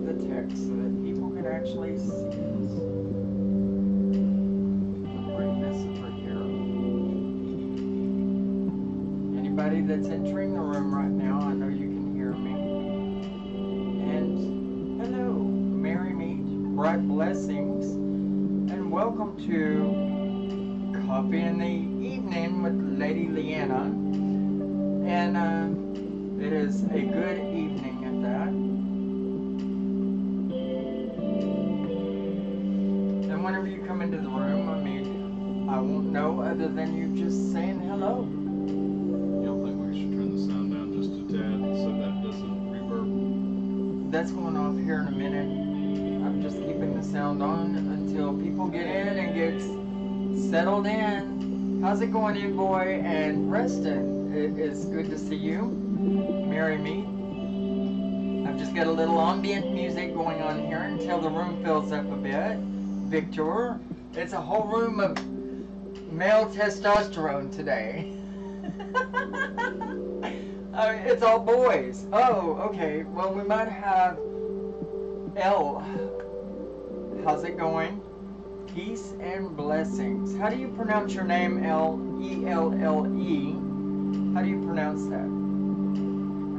the text so that people could actually see this. I'll bring this over here. Anybody that's entering the room right now, I know you can hear me. And hello, merry meet, bright blessings, and welcome to Coffee in the Evening with Lady Leeanna. And it is a good evening at that. And whenever you come into the room, I mean, I won't know other than you just saying hello. You don't think we should turn the sound down just a tad so that doesn't reverb? That's going off here in a minute. I'm just keeping the sound on until people get in and get settled in. How's it going, in boy and Preston? It is good to see you. Marry me. I've just got a little ambient music going on here until the room fills up a bit. Victor, it's a whole room of male testosterone today. It's all boys. Oh, okay. Well, we might have L. How's it going? Peace and blessings. How do you pronounce your name, L? E-L-L-E. How do you pronounce that?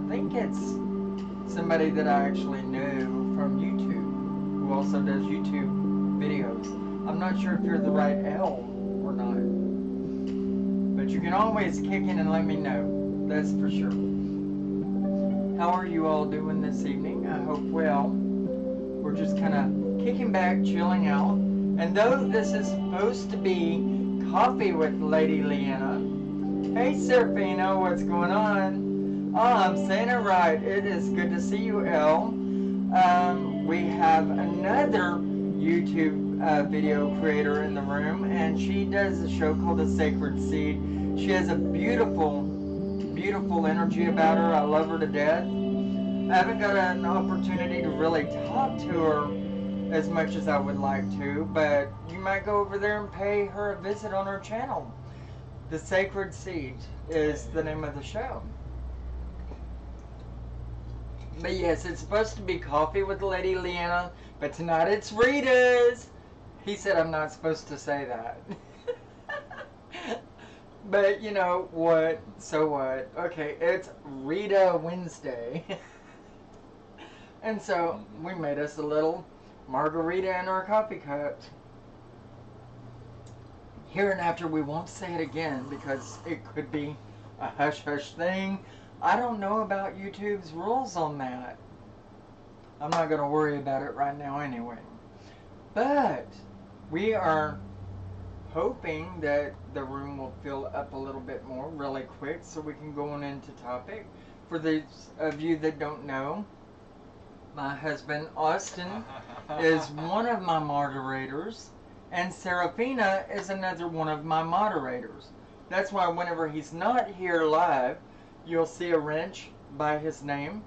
I think it's somebody that I actually know from YouTube, who also does YouTube videos. I'm not sure if you're the right L or not, but you can always kick in and let me know. That's for sure. How are you all doing this evening? I hope well. We're just kind of kicking back, chilling out. And though this is supposed to be Coffee with Lady Leeanna, hey Serafina, what's going on? Oh, I'm saying it right. It is good to see you, Elle. We have another YouTube video creator in the room, and she does a show called The Sacred Seed. She has a beautiful, beautiful energy about her. I love her to death. I haven't got an opportunity to really talk to her as much as I would like to, but you might go over there and pay her a visit on her channel. The Sacred Seed is the name of the show. But yes, it's supposed to be Coffee with Lady Leeanna, but tonight it's Rita's. He said I'm not supposed to say that. But you know what, so what. Okay, it's Rita Wednesday. And so we made us a little margarita in our coffee cup. Hereinafter we won't say it again because it could be a hush-hush thing. I don't know about YouTube's rules on that. I'm not going to worry about it right now anyway. But we are hoping that the room will fill up a little bit more really quick so we can go on into topic. For those of you that don't know, my husband Austin is one of my moderators, and Serafina is another one of my moderators. That's why whenever he's not here live, you'll see a wrench by his name,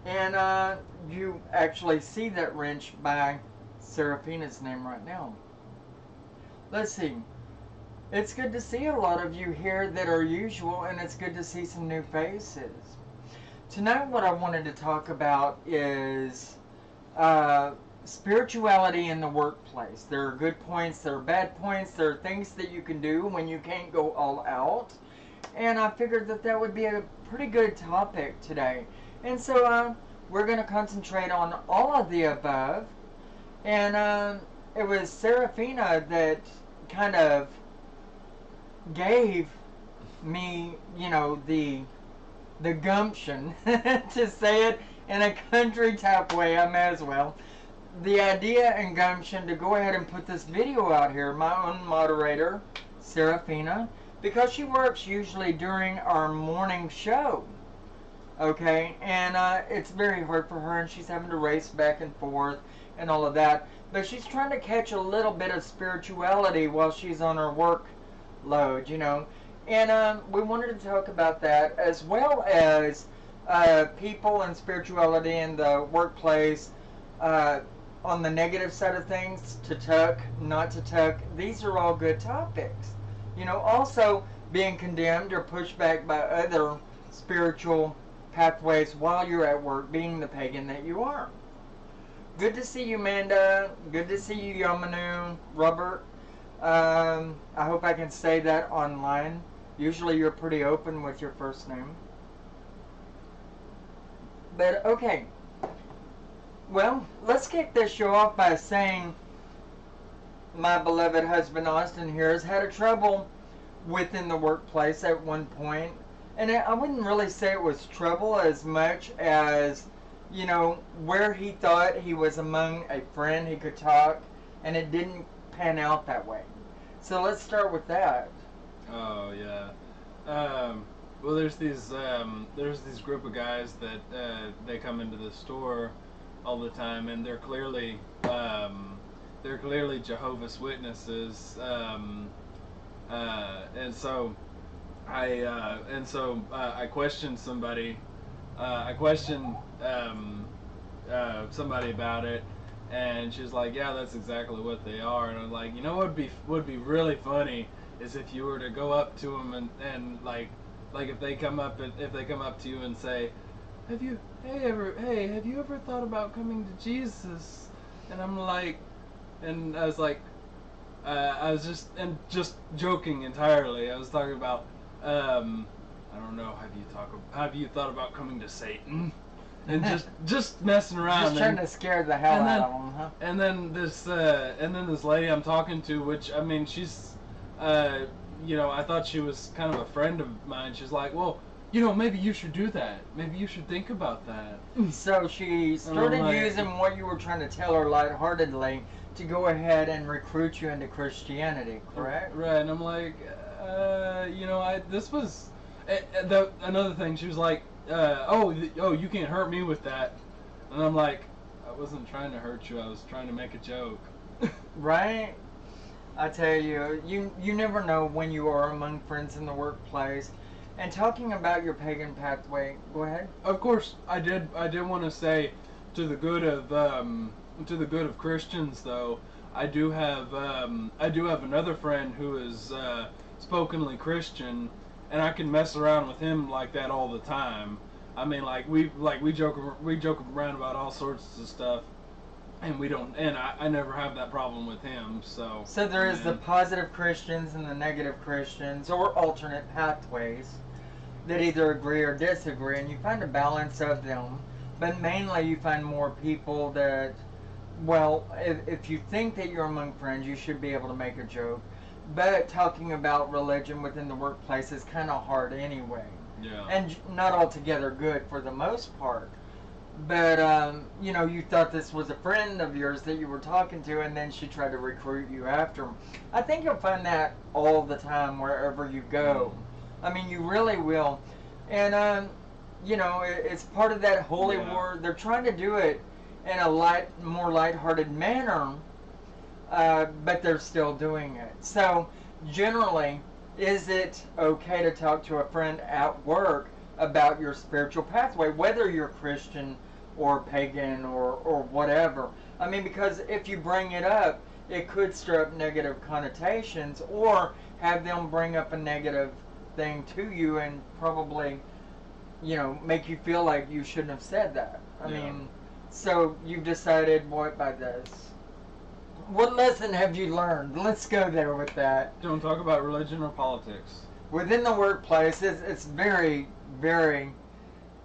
and you actually see that wrench by Serafina's name right now. Let's see. It's good to see a lot of you here that are usual, and it's good to see some new faces. Tonight what I wanted to talk about is spirituality in the workplace. There are good points, there are bad points, there are things that you can do when you can't go all out. And I figured that that would be a pretty good topic today. And so we're going to concentrate on all of the above. And it was Serafina that kind of gave me, you know, the gumption to say it in a country type way. I may as well. The idea and gumption to go ahead and put this video out here. My own moderator, Serafina, because she works usually during our morning show. Okay, and it's very hard for her, and she's having to race back and forth and all of that. But she's trying to catch a little bit of spirituality while she's on her work load, you know. And we wanted to talk about that, as well as people and spirituality in the workplace, on the negative side of things, to tuck, not to tuck. These are all good topics. You know, also being condemned or pushed back by other spiritual pathways while you're at work, being the pagan that you are. Good to see you, Amanda. Good to see you, Yamanu. Robert. I hope I can say that online. Usually you're pretty open with your first name. But, okay. Well, let's kick this show off by saying my beloved husband Austin here has had a trouble within the workplace at one point. And I wouldn't really say it was trouble as much as, you know, where he thought he was among a friend he could talk, and it didn't pan out that way. So let's start with that. Oh yeah. Well, there's these group of guys that they come into the store all the time, and they're clearly Jehovah's Witnesses, and so I questioned somebody. I questioned somebody about it, and she's like, "Yeah, that's exactly what they are." And I'm like, "You know what would be really funny is if you were to go up to them and like if they come up to you and say, have you ever thought about coming to Jesus?" And I'm like, and I was like, I was just joking entirely. I was talking about, I don't know, have you thought about coming to Satan? And just messing around. Just trying to scare the hell out of them, huh? And then this lady I'm talking to, which, I mean, she's, you know, I thought she was kind of a friend of mine. She's like, "Well, you know, maybe you should do that. Maybe you should think about that." So she started using what you were trying to tell her lightheartedly to go ahead and recruit you into Christianity, correct? Right, and I'm like, you know, another thing, she was like, oh, you can't hurt me with that. And I'm like, I wasn't trying to hurt you, I was trying to make a joke. Right? I tell you, you never know when you are among friends in the workplace. And talking about your pagan pathway, go ahead. Of course, I did want to say, to the good of Christians, though, I do have another friend who is spokenly Christian, and I can mess around with him like that all the time. I mean, we joke around about all sorts of stuff, and I never have that problem with him. So there is the positive Christians and the negative Christians, or alternate pathways, that either agree or disagree, and you find a balance of them. But mainly you find more people that, well, if you think that you're among friends, you should be able to make a joke. But talking about religion within the workplace is kind of hard anyway. Yeah. And not altogether good for the most part. But, you know, you thought this was a friend of yours that you were talking to, and then she tried to recruit you after him. I think you'll find that all the time wherever you go. I mean, you really will. And, you know, it's part of that holy war. They're trying to do it in a more lighthearted manner, but they're still doing it. So, generally, is it okay to talk to a friend at work about your spiritual pathway, whether you're Christian or pagan or whatever? I mean, because if you bring it up, it could stir up negative connotations, or have them bring up a negative thing to you and probably, you know, make you feel like you shouldn't have said that. I mean, so you've decided what by this? What lesson have you learned? Let's go there with that. Don't talk about religion or politics. Within the workplace, it's very, very,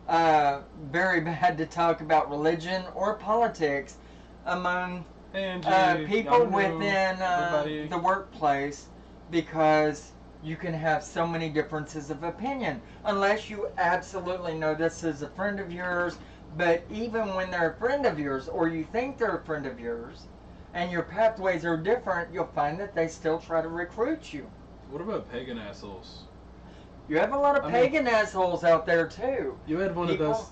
very bad to talk about religion or politics among people within the workplace, because you can have so many differences of opinion unless you absolutely know this is a friend of yours. But even when they're a friend of yours, or you think they're a friend of yours, and your pathways are different, you'll find that they still try to recruit you. What about pagan assholes? You have a lot of pagan assholes out there too. You had one of those.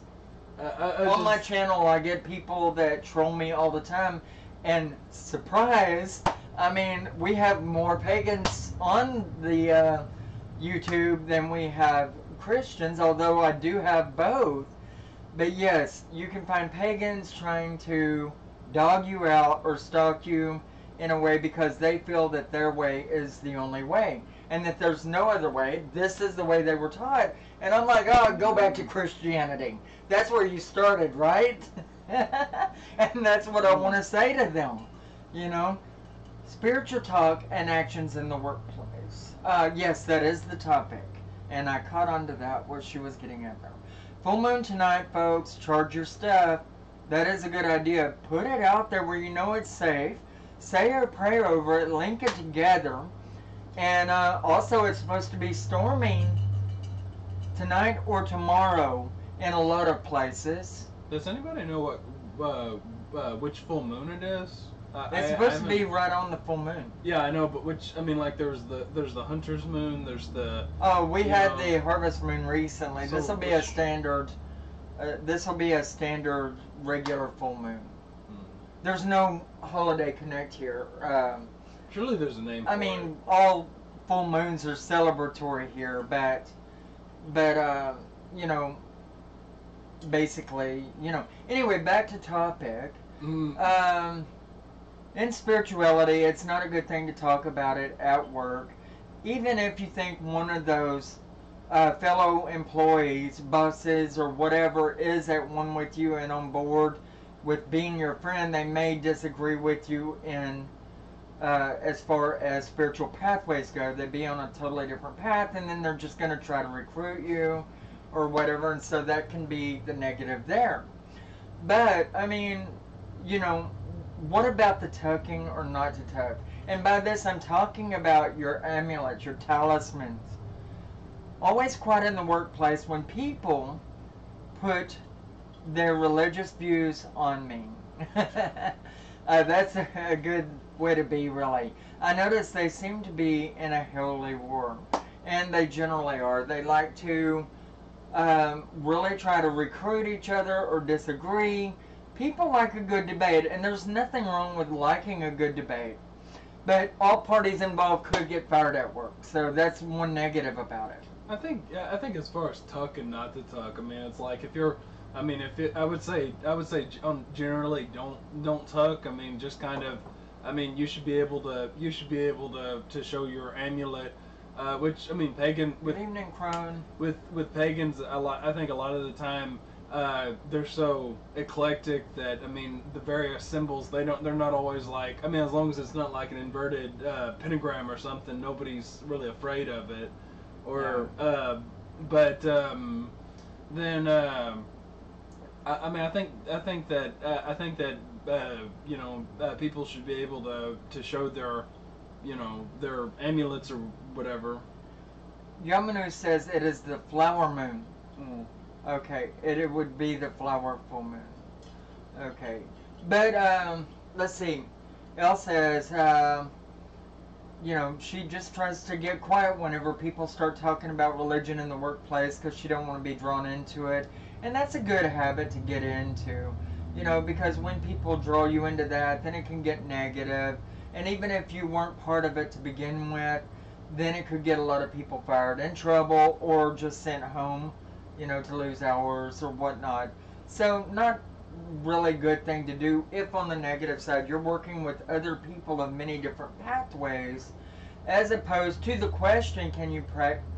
On my channel, I get people that troll me all the time, and surprise, I mean, we have more pagans on the YouTube than we have Christians, although I do have both. But yes, you can find pagans trying to dog you out or stalk you in a way because they feel that their way is the only way, and that there's no other way. This is the way they were taught. And I'm like, oh, go back to Christianity. That's where you started, right? And that's what I want to say to them. You know, spiritual talk and actions in the workplace. Yes, that is the topic. And I caught on to that, what she was getting at there. Full moon tonight, folks. Charge your stuff. That is a good idea. Put it out there where you know it's safe. Say a prayer over it. Link it together. And also, it's supposed to be storming tonight or tomorrow in a lot of places. Does anybody know which full moon it is? It's supposed to be right on the full moon. Yeah, I know, but which? I mean, like there's the hunter's moon. There's the. Oh, we had the harvest moon recently. So this will be a standard. This will be a standard regular full moon. There's no holiday connect here. Surely there's a name. I mean, all full moons are celebratory here, but you know, basically, you know. Anyway, back to topic. In spirituality, it's not a good thing to talk about it at work, even if you think one of those fellow employees, bosses, or whatever is at one with you and on board with being your friend. They may disagree with you in as far as spiritual pathways go. They'd be on a totally different path, and then they're just going to try to recruit you or whatever, and so that can be the negative there. But, I mean, you know, what about the tucking or not to tuck? And by this, I'm talking about your amulets, your talismans. Always quiet in the workplace when people put their religious views on me. That's a good way to be, really. I notice they seem to be in a holy war, and they generally are. They like to really try to recruit each other or disagree. People like a good debate, and there's nothing wrong with liking a good debate. But all parties involved could get fired at work, so that's one negative about it. I think as far as tuck and not to tuck, I mean, it's like if you're, I mean, I would say generally don't tuck. I mean, just kind of, I mean, you should be able to show your amulet, which I mean, pagan with Good evening, Crone. With pagans, I think a lot of the time they're so eclectic that, I mean, the various symbols, they're not always like, I mean, as long as it's not like an inverted pentagram or something, nobody's really afraid of it. Or then I mean, I think that you know, people should be able to show their, you know, their amulets or whatever. Yamanu says it is the flower moon. Okay, it would be the flower full moon. Okay, but let's see. Elle says, you know, she just tries to get quiet whenever people start talking about religion in the workplace because she don't want to be drawn into it. And that's a good habit to get into, you know, because when people draw you into that, then it can get negative. And even if you weren't part of it to begin with, then it could get a lot of people fired, in trouble, or just sent home, you know, to lose hours or whatnot. So not really good thing to do if on the negative side you're working with other people of many different pathways, as opposed to the question, can you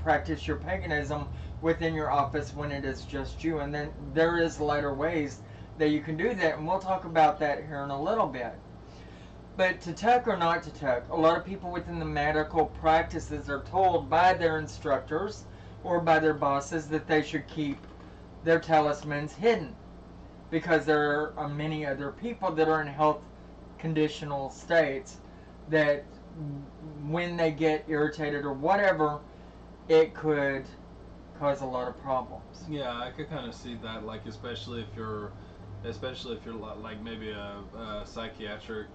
practice your paganism within your office when it is just you? And then there is lighter ways that you can do that, and we'll talk about that here in a little bit. But to tuck or not to tuck, a lot of people within the medical practices are told by their instructors or by their bosses that they should keep their talismans hidden, because there are many other people that are in health conditional states that when they get irritated or whatever, it could cause a lot of problems. Yeah, I could kind of see that, like especially if you're like maybe a psychiatric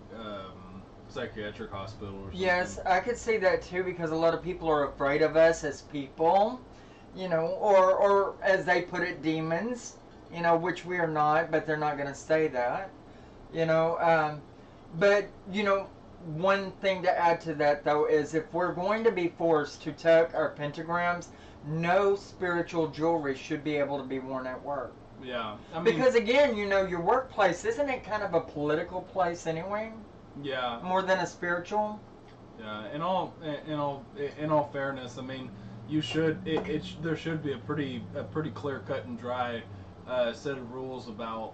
hospital or something. Yes, I could see that too, because a lot of people are afraid of us as people, you know, or as they put it, demons, you know, which we are not, but they're not going to say that, you know. But, you know, one thing to add to that, though, is if we're going to be forced to tuck our pentagrams, no spiritual jewelry should be able to be worn at work. Yeah, I mean, because again, you know, your workplace, isn't it kind of a political place anyway? Yeah. More than a spiritual. Yeah. In all fairness, I mean, you should there should be a pretty clear cut and dry set of rules about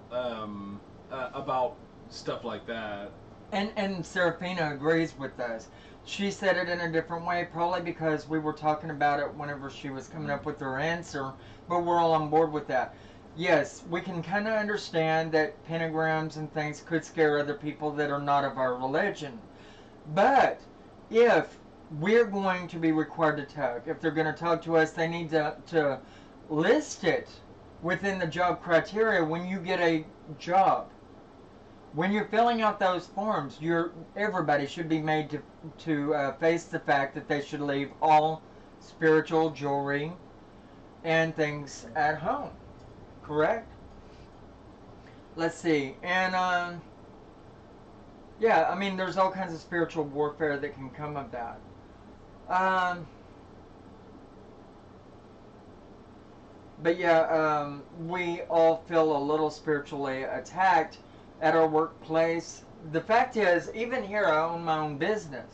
about stuff like that. And Serafina agrees with us. She said it in a different way, probably because we were talking about it whenever she was coming up with her answer, but we're all on board with that. Yes, we can kind of understand that pentagrams and things could scare other people that are not of our religion. But if we're going to be required to talk, if they're going to talk to us, they need to list it within the job criteria when you get a job. When you're filling out those forms, everybody should be made to face the fact that they should leave all spiritual jewelry and things at home. Correct? Let's see. And yeah, I mean, there's all kinds of spiritual warfare that can come of that. But yeah, we all feel a little spiritually attacked at our workplace. The fact is, even here, I own my own business.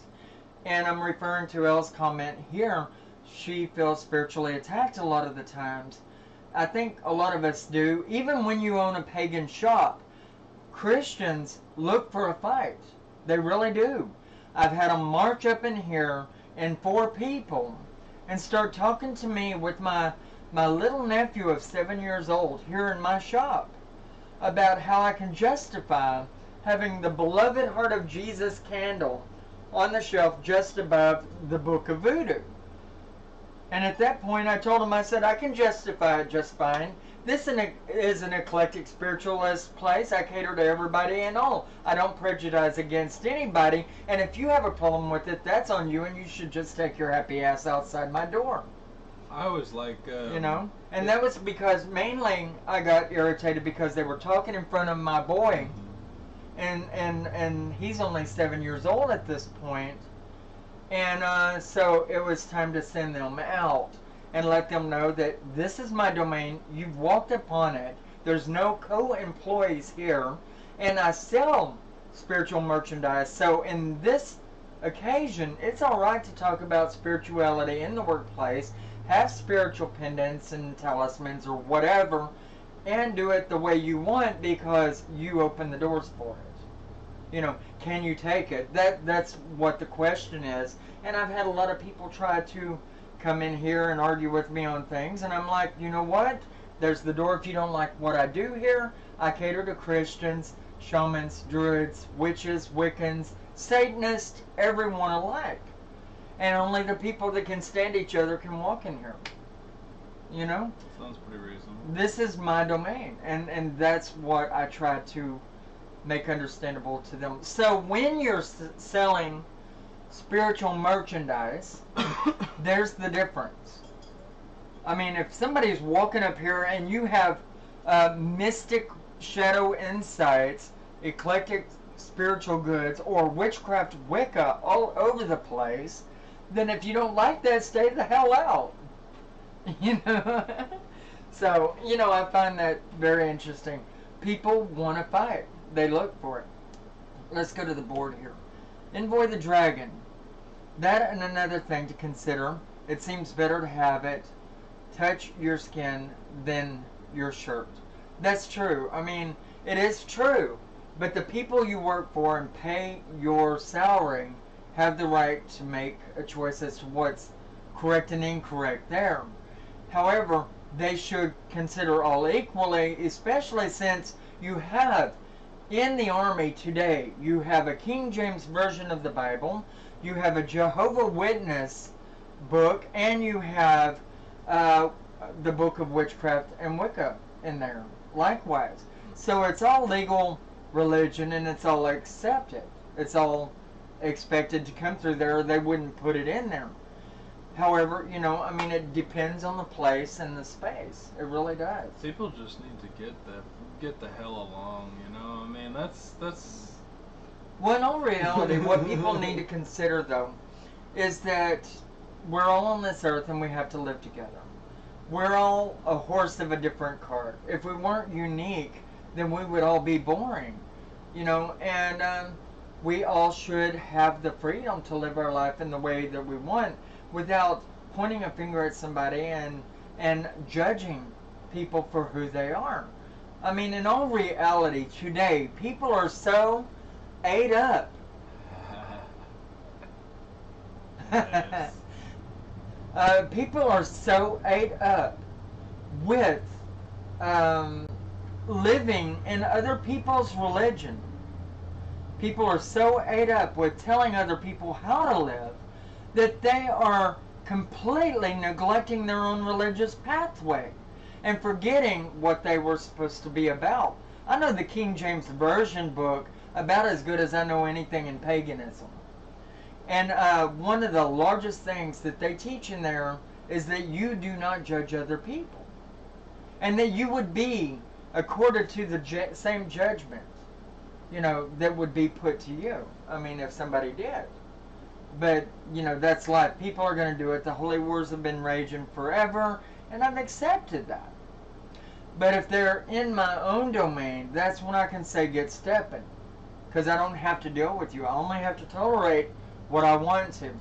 And I'm referring to Elle's comment here. She feels spiritually attacked a lot of the times. I think a lot of us do. Even when you own a pagan shop, Christians look for a fight. They really do. I've had them march up in here in 4 people and start talking to me with my little nephew of 7 years old here in my shop about how I can justify having the beloved Heart of Jesus candle on the shelf just above the Book of Voodoo. And at that point I told him, I said, I can justify it just fine. This is an eclectic spiritualist place. I cater to everybody and all. I don't prejudice against anybody. And if you have a problem with it, that's on you, and you should just take your happy ass outside my door. I was like, you know, and that was because mainly I got irritated because they were talking in front of my boy, and he's only 7 years old at this point, and so it was time to send them out and let them know that this is my domain. You've walked upon it. There's no co-employees here, and I sell spiritual merchandise. So in this occasion, it's all right to talk about spirituality in the workplace. Have spiritual pendants and talismans or whatever, and do it the way you want because you open the doors for it. You know, can you take it? That's what the question is. And I've had a lot of people try to come in here and argue with me on things, and I'm like, you know what? There's the door if you don't like what I do here. I cater to Christians, shamans, druids, witches, Wiccans, Satanists, everyone alike. And only the people that can stand each other can walk in here. You know? Sounds pretty reasonable. This is my domain. And that's what I try to make understandable to them. So when you're selling spiritual merchandise, there's the difference. I mean, if somebody's walking up here and you have mystic shadow insights, eclectic spiritual goods, or witchcraft Wicca all over the place, then if you don't like that, stay the hell out. You know? So, you know, I find that very interesting. People want to fight. They look for it. Let's go to the board here. Envoy the Dragon. That and another thing to consider. It seems better to have it touch your skin than your shirt. That's true. I mean, it is true. But the people you work for and pay your salary have the right to make a choice as to what's correct and incorrect there. However, they should consider all equally, especially since you have in the army today, you have a King James Version of the Bible, you have a Jehovah's Witness book, and you have the Book of Witchcraft and Wicca in there, likewise. So it's all legal religion, and it's all accepted. It's all expected to come through there, or they wouldn't put it in there. However, you know, I mean, it depends on the place and the space. It really does. People just need to get the hell along, you know? I mean, that's... Well, in all reality, what people need to consider, though, is that we're all on this earth and we have to live together. We're all a horse of a different cart. If we weren't unique, then we would all be boring, you know? And we all should have the freedom to live our life in the way that we want without pointing a finger at somebody and judging people for who they are. I mean, in all reality, today, people are so ate up. Yes. People are so ate up with living in other people's religion. People are so ate up with telling other people how to live that they are completely neglecting their own religious pathway and forgetting what they were supposed to be about. I know the King James Version book about as good as I know anything in paganism. And one of the largest things that they teach in there is that you do not judge other people. And that you would be accorded to the same judgment, that would be put to you. I mean, if somebody did. But, that's life. People are going to do it. The holy wars have been raging forever, and I've accepted that. But if they're in my own domain, that's when I can say get stepping. Because I don't have to deal with you. I only have to tolerate what I want to.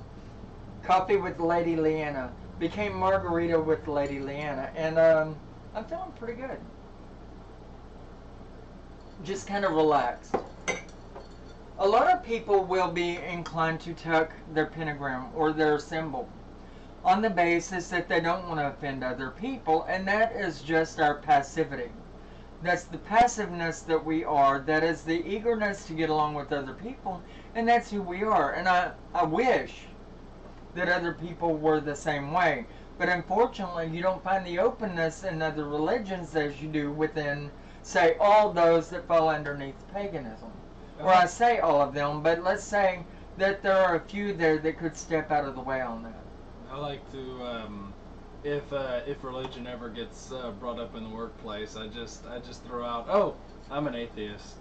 Coffee with Lady Leeanna. Became margarita with Lady Leeanna. And I'm feeling pretty good. Just kind of relaxed. A lot of people will be inclined to tuck their pentagram or their symbol on the basis that they don't want to offend other people, and that is just our passivity. That's the passiveness that we are. That is the eagerness to get along with other people, and that's who we are. And I wish that other people were the same way. But unfortunately, you don't find the openness in other religions as you do within, say, all those that fall underneath paganism. Or I say all of them, but let's say that there are a few there that could step out of the way on that. I like to, if religion ever gets brought up in the workplace, I just throw out, oh, I'm an atheist.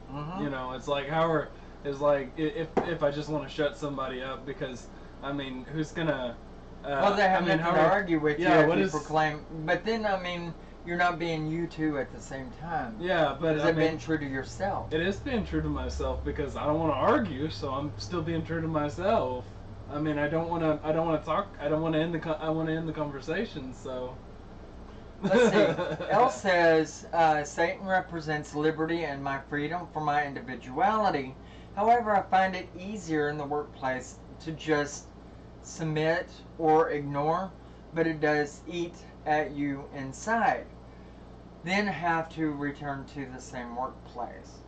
Mm-hmm. It's like if I just want to shut somebody up because, I mean, who's gonna? Well, they have nothing to argue with you if you proclaim. But then, I mean, you're not being you two at the same time. Yeah, but is it being true to yourself? It is being true to myself because I don't want to argue, so I'm still being true to myself. I mean, I don't want to talk. I want to end the conversation. So. Let's see. Elle says Satan represents liberty and my freedom for my individuality. However, I find it easier in the workplace to just submit or ignore, but it does eat at you inside. Then have to return to the same workplace.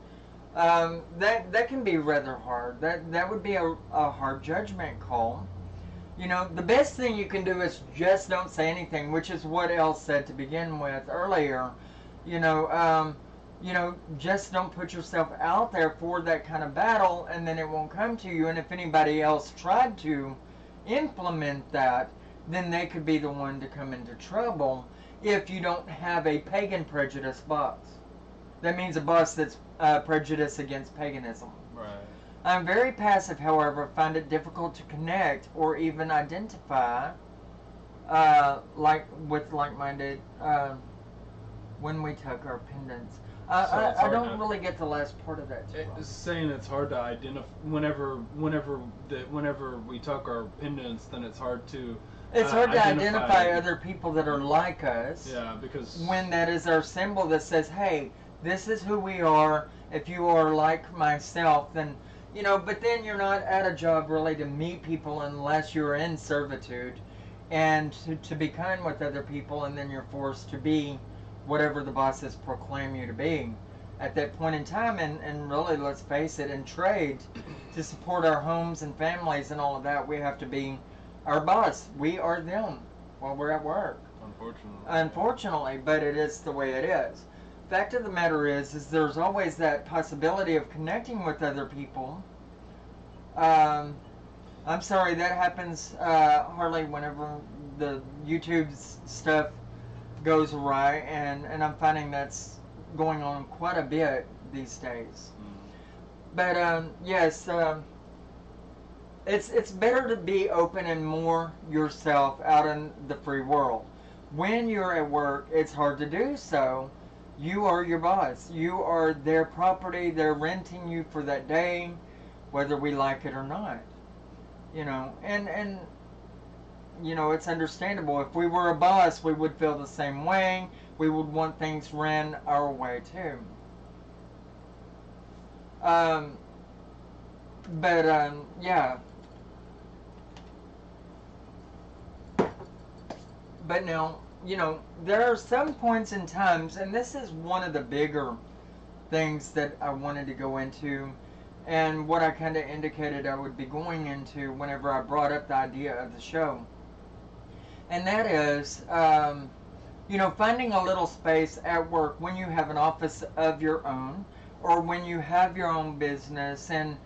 That can be rather hard. That would be a hard judgment call. The best thing you can do is just don't say anything, which is what Elle said to begin with earlier. Just don't put yourself out there for that kind of battle, and then it won't come to you. And if anybody else tried to implement that, then they could be the one to come into trouble if you don't have a pagan prejudice boss. That means a boss that's prejudiced against paganism. Right. I'm very passive, however, find it difficult to connect or even identify with like-minded when we tuck our pendants. I don't really get the last part of that. It's saying it's hard to identify whenever we tuck our pendants, then it's hard to. It's hard to identify other people that are like us. Yeah, because when that is our symbol that says, "Hey, this is who we are. If you are like myself, then." But then you're not at a job really to meet people unless you're in servitude and to be kind with other people, and then you're forced to be whatever the bosses proclaim you to be at that point in time. And really, let's face it, in trade, to support our homes and families and all of that, we have to be our boss. We are them while we're at work. Unfortunately, but it is the way it is. Fact of the matter is there's always that possibility of connecting with other people. I'm sorry, that happens hardly whenever the YouTube stuff goes awry, and I'm finding that's going on quite a bit these days. But yes, it's better to be open and more yourself out in the free world. When you're at work, it's hard to do so. You are your boss. You are their property. They're renting you for that day, whether we like it or not. And you know, it's understandable. If we were a boss, we would feel the same way. We would want things ran our way too. Yeah. But now, you know, there are some points in times, and this is one of the bigger things that I wanted to go into, and what I kind of indicated I would be going into whenever I brought up the idea of the show. And that is, you know, finding a little space at work when you have an office of your own, or when you have your own business, and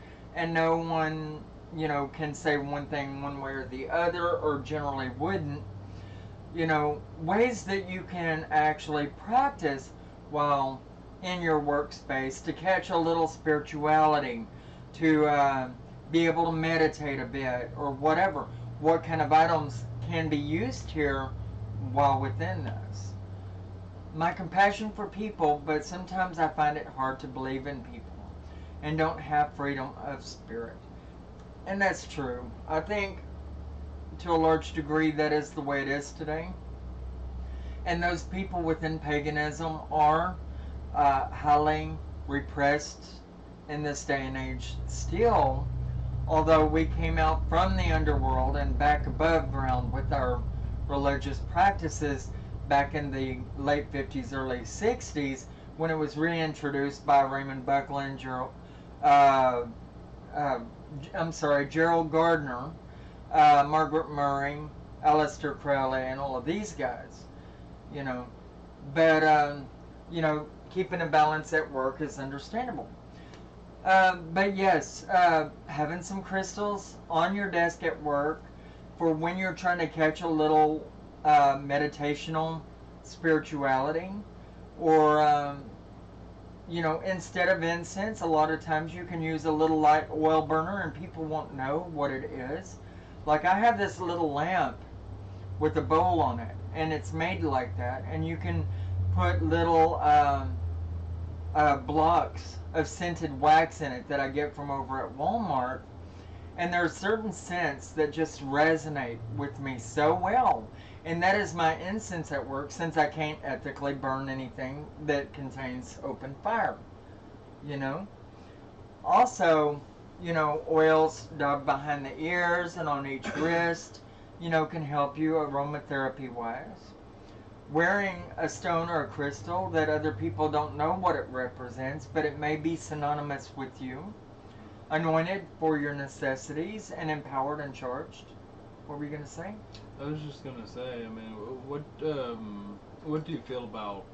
no one, you know, can say one thing one way or the other, or generally wouldn't. You know, ways that you can actually practice while in your workspace to catch a little spirituality, to be able to meditate a bit, or whatever. What kind of items can be used here while within this? My compassion for people, but sometimes I find it hard to believe in people and don't have freedom of spirit. And that's true. I think to a large degree that is the way it is today. And those people within paganism are highly repressed in this day and age still, although we came out from the underworld and back above ground with our religious practices back in the late 50s, early 60s, when it was reintroduced by Raymond Buckland, Gerald Gardner, Margaret Murray, Aleister Crowley, and all of these guys, you know. But, you know, keeping a balance at work is understandable. But yes, having some crystals on your desk at work for when you're trying to catch a little meditational spirituality, or you know, instead of incense, a lot of times you can use a little light oil burner and people won't know what it is. Like, I have this little lamp with a bowl on it, and it's made like that, and you can put little blocks of scented wax in it that I get from over at Walmart, and there are certain scents that just resonate with me so well, and that is my incense at work, since I can't ethically burn anything that contains open fire, you know. Also, you know, oils dabbed behind the ears and on each wrist, you know, can help you aromatherapy wise. Wearing a stone or a crystal that other people don't know what it represents, but it may be synonymous with you. Anointed for your necessities and empowered and charged. What were you going to say? I was just gonna say, I mean, what do you feel about?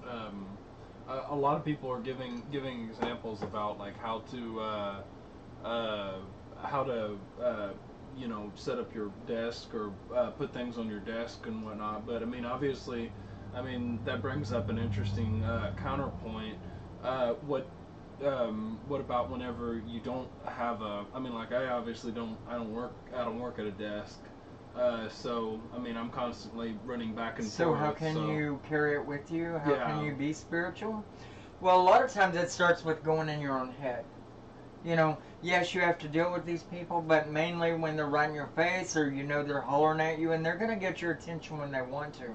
A lot of people are giving examples about like how to you know, set up your desk, or put things on your desk and whatnot. But I mean, obviously, I mean, that brings up an interesting counterpoint. What about whenever you don't have a? I mean, like, I obviously don't. I don't work at a desk. So, I mean, I'm constantly running back and forth. So how can you carry it with you? How can you be spiritual? Well, a lot of times it starts with going in your own head. You know, yes, you have to deal with these people, but mainly when they're right in your face, or you know they're hollering at you, and they're going to get your attention when they want to.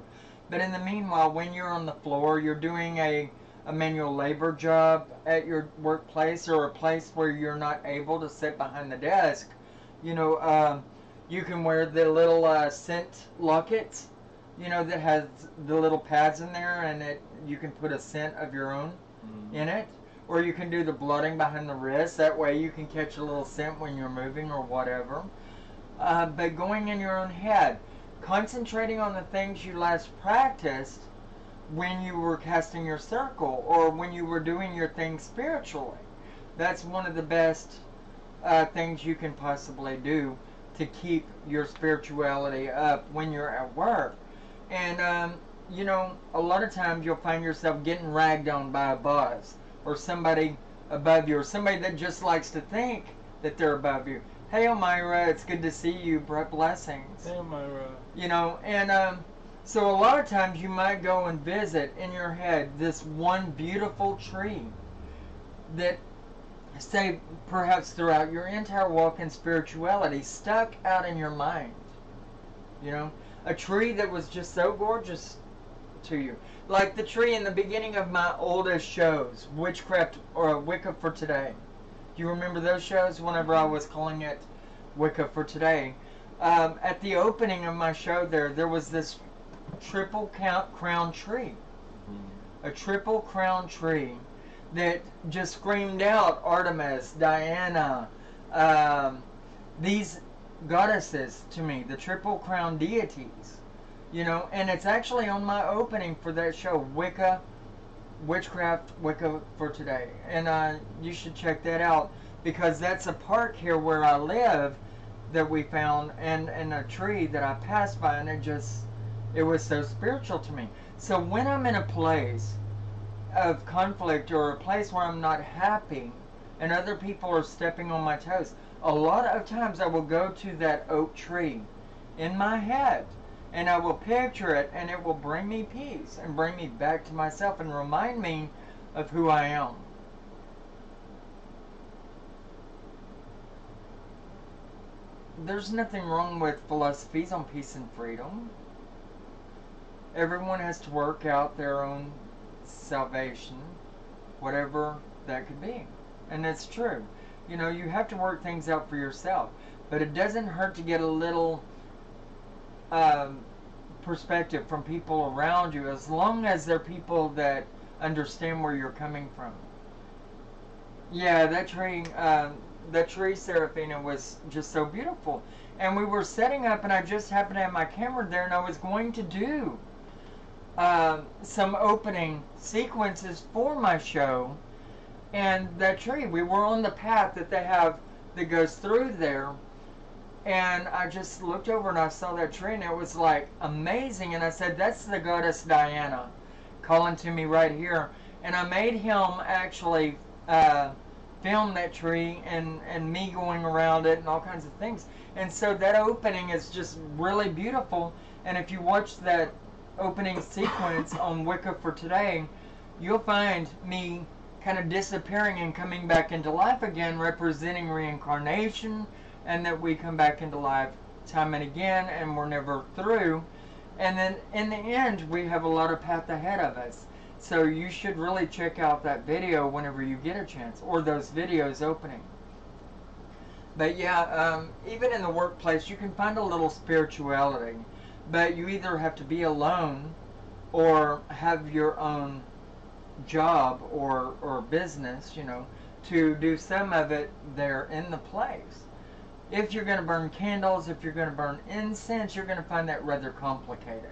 But in the meanwhile, when you're on the floor, you're doing a manual labor job at your workplace, or a place where you're not able to sit behind the desk, you know, you can wear the little scent lockets, you know, that has the little pads in there, and you can put a scent of your own in it. Or you can do the blooding behind the wrist. That way you can catch a little scent when you're moving or whatever. But going in your own head, concentrating on the things you last practiced when you were casting your circle, or when you were doing your thing spiritually. That's one of the best things you can possibly do to keep your spirituality up when you're at work. And, you know, a lot of times you'll find yourself getting ragged on by a boss, or somebody above you, or somebody that just likes to think that they're above you. Hey, Elmira, it's good to see you. Blessings. Hey, Elmira. You know, and so a lot of times you might go and visit in your head this one beautiful tree that, say, perhaps throughout your entire walk in spirituality, stuck out in your mind. You know, A tree that was just so gorgeous to you. Like the tree in the beginning of my oldest shows, Witchcraft or Wicca for Today. Do you remember those shows whenever I was calling it Wicca for Today? At the opening of my show there was this triple crown tree. A triple crown tree that just screamed out Artemis, Diana, these goddesses to me, the triple crown deities. You know, and it's actually on my opening for that show, Witchcraft Wicca for Today. And you should check that out, because that's a park here where I live that we found, and a tree that I passed by, and it was so spiritual to me. So when I'm in a place of conflict, or a place where I'm not happy and other people are stepping on my toes, a lot of times I will go to that oak tree in my head, and I will picture it, and it will bring me peace and bring me back to myself and remind me of who I am. There's nothing wrong with philosophies on peace and freedom. Everyone has to work out their own salvation, whatever that could be. And it's true. You know, you have to work things out for yourself. But it doesn't hurt to get a little perspective from people around you, as long as they're people that understand where you're coming from. Yeah, that tree, Serafina, was just so beautiful. And we were setting up, and I just happened to have my camera there, and I was going to do some opening sequences for my show. And that tree, we were on the path that they have that goes through there. And I just looked over and I saw that tree, and it was like amazing. And I said, that's the goddess Diana calling to me right here. And I made him actually film that tree and me going around it and all kinds of things. And so that opening is just really beautiful. And if you watch that opening sequence on Wicca for Today, you'll find me kind of disappearing and coming back into life again, representing reincarnation, and that we come back into life time and again, and we're never through. And then in the end, we have a lot of path ahead of us. So you should really check out that video whenever you get a chance, or those videos opening. But yeah, even in the workplace, you can find a little spirituality. But you either have to be alone or have your own job or business, you know, to do some of it there in the place. If you're going to burn candles, if you're going to burn incense, you're going to find that rather complicated.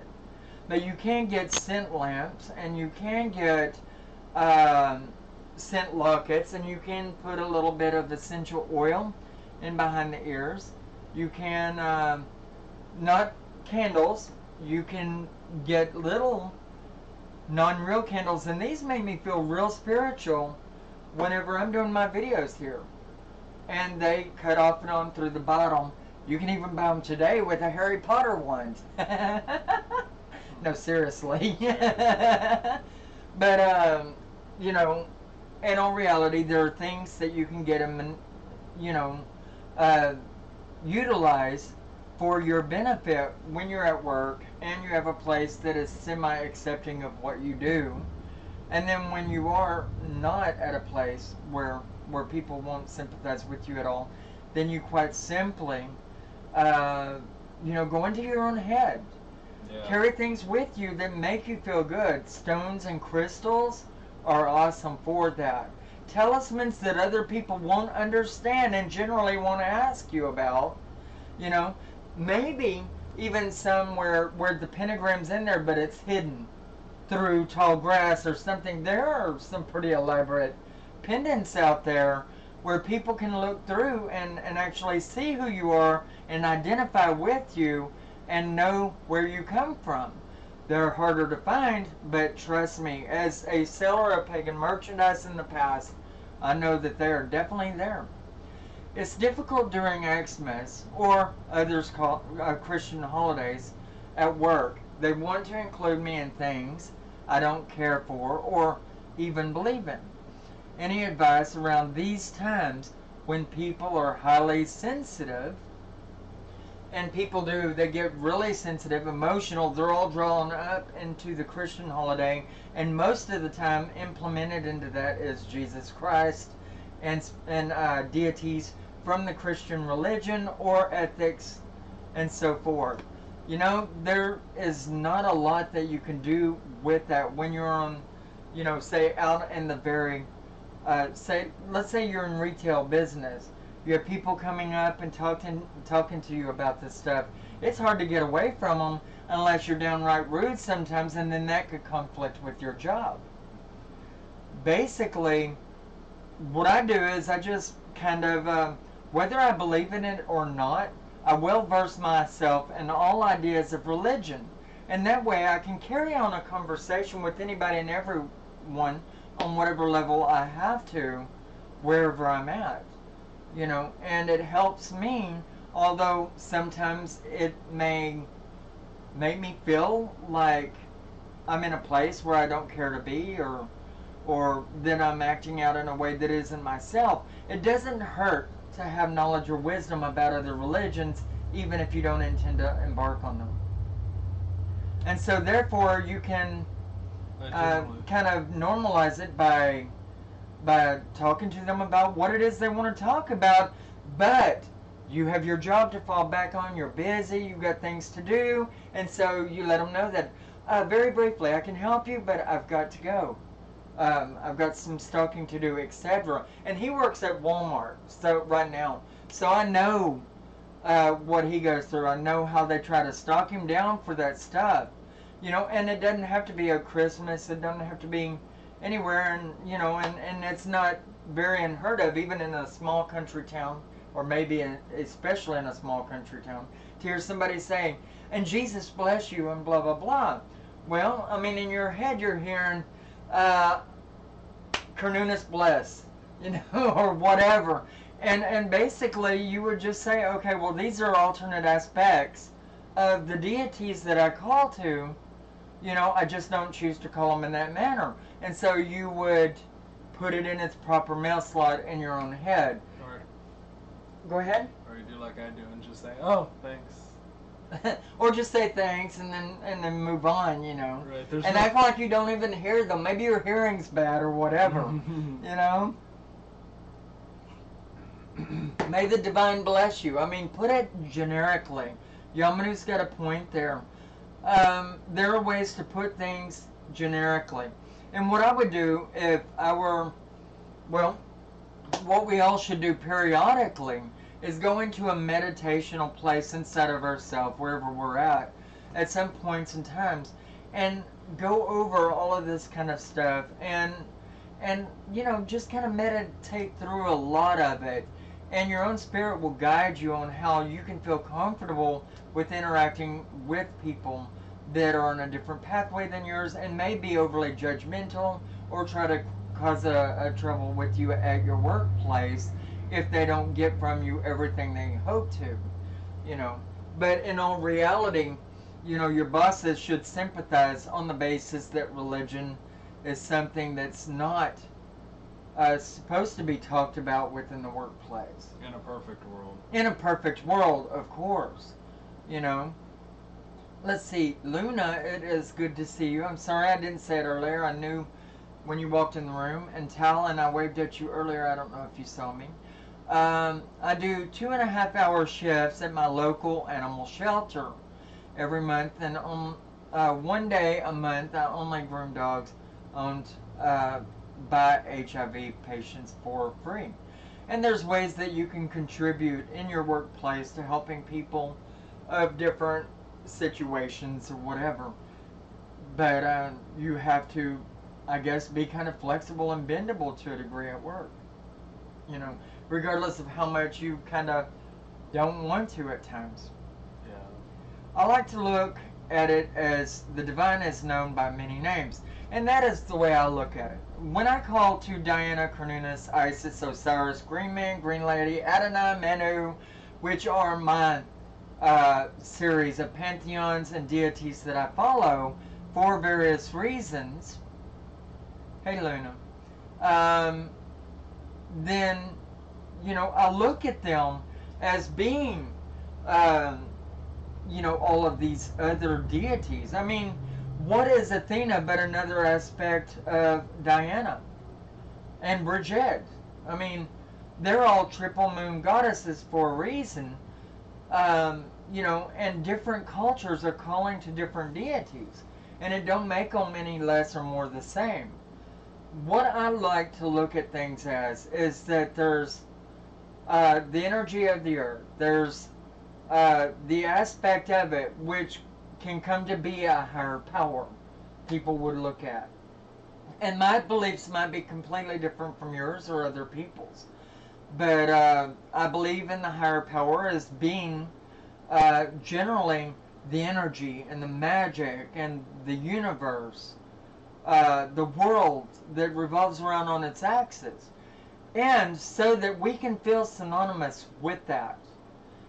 But you can get scent lamps, and you can get scent lockets, and you can put a little bit of essential oil in behind the ears. You can, not candles, you can get little non-real candles, and these make me feel real spiritual whenever I'm doing my videos here. And they cut off and on through the bottom. You can even buy them today with a Harry Potter one. No, seriously. But, you know, in all reality, there are things that you can get them and, you know, utilize for your benefit when you're at work and you have a place that is semi-accepting of what you do. And then when you are not at a place where people won't sympathize with you at all, then you quite simply, you know, go into your own head. Yeah. Carry things with you that make you feel good. Stones and crystals are awesome for that. Talismans that other people won't understand and generally won't ask you about, you know, maybe even some where the pentagram's in there, but it's hidden through tall grass or something. There are some pretty elaborate pendants out there where people can look through and actually see who you are and identify with you and know where you come from. They're harder to find, but trust me, as a seller of pagan merchandise in the past, I know that they are definitely there. It's difficult during Xmas or others call Christian holidays at work. They want to include me in things I don't care for or even believe in. Any advice around these times when people are highly sensitive And people do, they get really sensitive, emotional. They're all drawn up into the Christian holiday, and most of the time implemented into that is Jesus Christ and deities from the Christian religion or ethics and so forth. You know, there is not a lot that you can do with that when you're on, you know, say out in the very, let's say you're in retail business. You have people coming up and talking to you about this stuff. It's hard to get away from them unless you're downright rude sometimes, and then that could conflict with your job. Basically, what I do is I just kind of, whether I believe in it or not, I will verse myself in all ideas of religion. And that way I can carry on a conversation with anybody and everyone on whatever level I have to, wherever I'm at. You know, and it helps me, although sometimes it may make me feel like I'm in a place where I don't care to be, or that I'm acting out in a way that isn't myself. It doesn't hurt to have knowledge or wisdom about other religions, even if you don't intend to embark on them. And so therefore you can kind of normalize it by talking to them about what it is they want to talk about, but you have your job to fall back on, you're busy, you've got things to do, and so you let them know that, very briefly, I can help you, but I've got to go. I've got some stalking to do, etc. And he works at Walmart right now, so I know what he goes through. I know how they try to stalk him down for that stuff. You know, and it doesn't have to be a Christmas, it doesn't have to be anywhere, and you know, and it's not very unheard of, even in a small country town, or maybe especially in a small country town, to hear somebody say, and Jesus bless you, and blah blah blah. Well, I mean, in your head you're hearing Cornunus bless, you know, or whatever, and basically you would just say, okay, well, these are alternate aspects of the deities that I call to. You know, I just don't choose to call them in that manner. And so you would put it in its proper mail slot in your own head. Or, go ahead. Or you do like I do and just say, oh, thanks. Or just say thanks and then move on, you know. Right, and act like you don't even hear them. Maybe your hearing's bad or whatever, you know. May the divine bless you. I mean, put it generically. Yamanu's got a point there. There are ways to put things generically. And what I would do if I were, well, what we all should do periodically is go into a meditational place inside of ourselves, wherever we're at some points and times, and go over all of this kind of stuff, and you know, just kind of meditate through a lot of it, and your own spirit will guide you on how you can feel comfortable with interacting with people that are on a different pathway than yours and may be overly judgmental or try to cause a trouble with you at your workplace if they don't get from you everything they hope to, you know. But in all reality, you know, your bosses should sympathize on the basis that religion is something that's not supposed to be talked about within the workplace. In a perfect world. In a perfect world, of course, you know. Let's see, Luna, it is good to see you. I'm sorry I didn't say it earlier. I knew when you walked in the room. And Talon, I waved at you earlier. I don't know if you saw me. I do 2.5-hour shifts at my local animal shelter every month. And on one day a month, I only groom dogs owned by HIV patients for free. And there's ways that you can contribute in your workplace to helping people of different situations or whatever, but you have to, I guess, be kind of flexible and bendable to a degree at work, you know, regardless of how much you kind of don't want to at times. Yeah. I like to look at it as the divine is known by many names, and that is the way I look at it. When I call to Diana, Cornunus, Isis, Osiris, Green Man, Green Lady, Adonai, Manu, which are my series of pantheons and deities that I follow for various reasons. Hey, Luna. Then, you know, I look at them as being you know, all of these other deities. I mean, what is Athena but another aspect of Diana and Bridget? I mean, they're all triple moon goddesses for a reason. You know, and different cultures are calling to different deities, and it don't make them any less or more the same. What I like to look at things as is that there's the energy of the earth. There's the aspect of it which can come to be a higher power, people would look at. And my beliefs might be completely different from yours or other people's. But I believe in the higher power as being generally the energy and the magic and the universe, the world that revolves around on its axis. And so that we can feel synonymous with that,